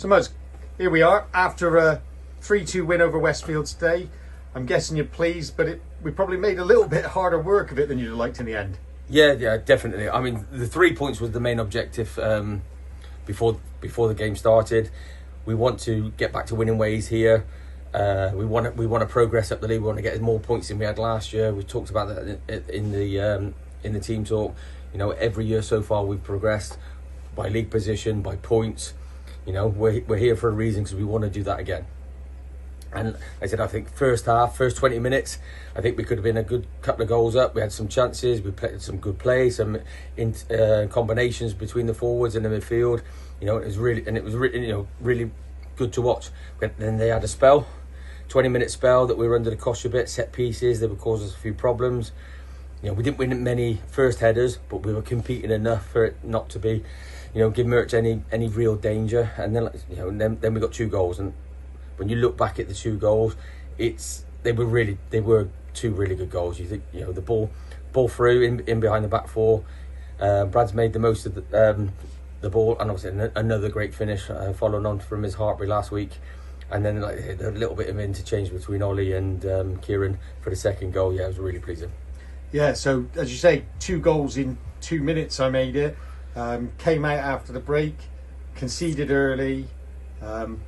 So Muzz, here we are after a 3-2 win over Westfields today. I'm guessing you're pleased, but we probably made a little bit harder work of it than you'd have liked in the end. Yeah, definitely. I mean, the 3 points was the main objective before the game started. We want to get back to winning ways here. We want to progress up the league. We want to get more points than we had last year. We talked about that in the team talk. You know, every year so far we've progressed by league position, by points. You know, we're here for a reason because we want to do that again. And I think first 20 minutes, I think we could have been a good couple of goals up. We had some chances. We played some good play, some combinations between the forwards and the midfield. You know, it was really good to watch. But then they had a spell, 20-minute spell that we were under the cosh a bit. Set pieces, they would cause us a few problems. You know, we didn't win many first headers, but we were competing enough for it not to be, give Merch any real danger. And then, then we got 2 goals. And when you look back at the 2 goals, they were 2 really good goals. You think, the ball through in behind the back 4. Brad's made the most of the ball, and obviously another great finish following on from his Hartbury last week. And then a little bit of interchange between Ollie and Kieran for the second goal. Yeah, it was really pleasing. Yeah, so as you say, 2 goals in 2 minutes I made it. Came out after the break, conceded early, then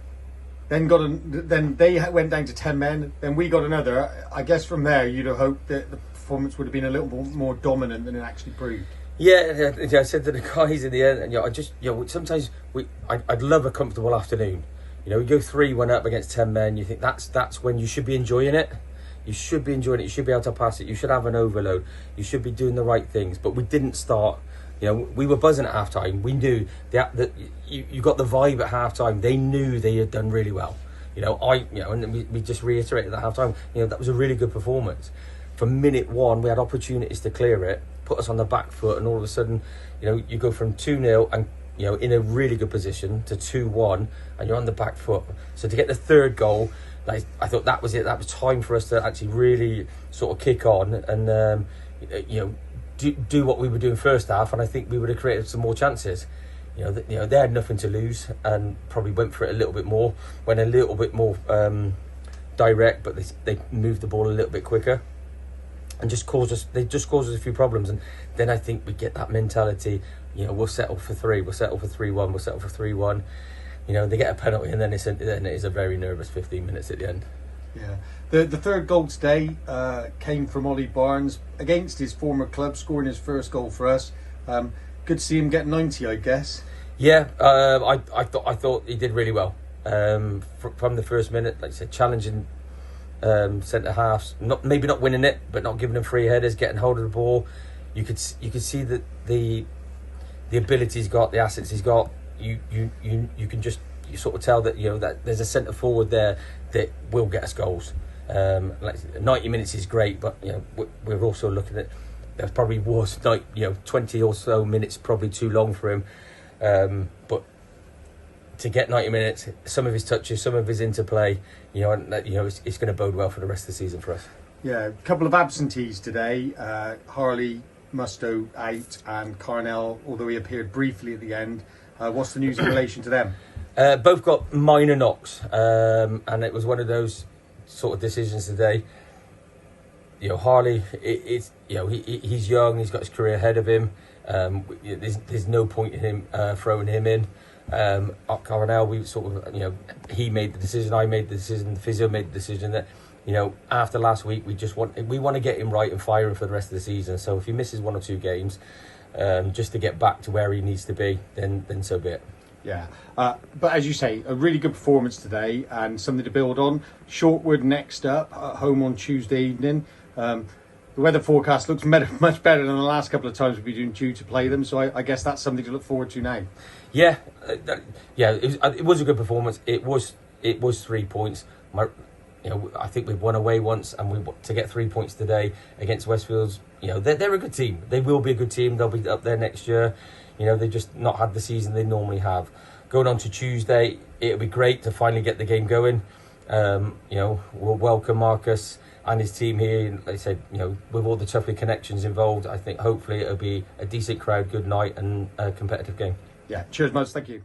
they went down to 10 men, then we got another. I guess from there you'd have hoped that the performance would have been a little bit more dominant than it actually proved. Yeah, I said to the guys in the end, sometimes I'd love a comfortable afternoon. We go 3-1 up against 10 men. You think that's when you should be enjoying it. You should be enjoying it. You should be able to pass it. You should have an overload. You should be doing the right things. But we didn't start. We were buzzing at half time. We knew that you got the vibe at half time. They knew they had done really well. And we just reiterated at half time. That was a really good performance. From minute 1, we had opportunities to clear it, put us on the back foot, and all of a sudden, you go from 2-0 and in a really good position to 2-1, and you're on the back foot. So to get the 3rd goal, I thought that was it. That was time for us to actually really sort of kick on and do what we were doing first half, and I think we would have created some more chances. They had nothing to lose and probably went for it a little bit more, went a little bit more direct, but they moved the ball a little bit quicker and just caused us a few problems. And then I think we get that mentality, we'll settle for 3, we'll settle for 3-1, we'll settle for 3-1. They get a penalty, and then it is a very nervous 15 minutes at the end. Yeah, the 3rd goal today came from Ollie Barnes against his former club, scoring his first goal for us. Good to see him get 90, I guess. Yeah, I thought he did really well from the first minute. Like I said, challenging centre halves, maybe not winning it, but not giving them free headers, getting hold of the ball. You could see that the ability he's got, the assets he's got. You can just sort of tell that that there's a centre forward there that will get us goals. 90 minutes is great, but we're also looking at there probably was 20 or so minutes probably too long for him. But to get 90 minutes, some of his touches, some of his interplay, it's going to bode well for the rest of the season for us. Yeah, a couple of absentees today. Harley, Musto out, and Carnell, although he appeared briefly at the end. What's the news in relation to them? Both got minor knocks, and it was one of those sort of decisions today. Harley, he's young, he's got his career ahead of him. There's no point in him throwing him in. Carnell, we sort of, he made the decision, I made the decision, the physio made the decision that, after last week, we want to get him right and fire him for the rest of the season. So if he misses 1 or 2 games, just to get back to where he needs to be, then so be it. Yeah, but as you say, a really good performance today and something to build on. Shortwood next up at home on Tuesday evening. The weather forecast looks much better than the last couple of times we've been due to play them, so I guess that's something to look forward to now. Yeah, it was a good performance. It was 3 points. I think we've won away once, and to get 3 points today against Westfields, they're a good team. They will be a good team. They'll be up there next year. They've just not had the season they normally have. Going on to Tuesday, it'll be great to finally get the game going. We'll welcome Marcus and his team here. And like I said, with all the Tuffley connections involved, I think hopefully it'll be a decent crowd, good night, and a competitive game. Yeah, cheers, Muzz. Thank you.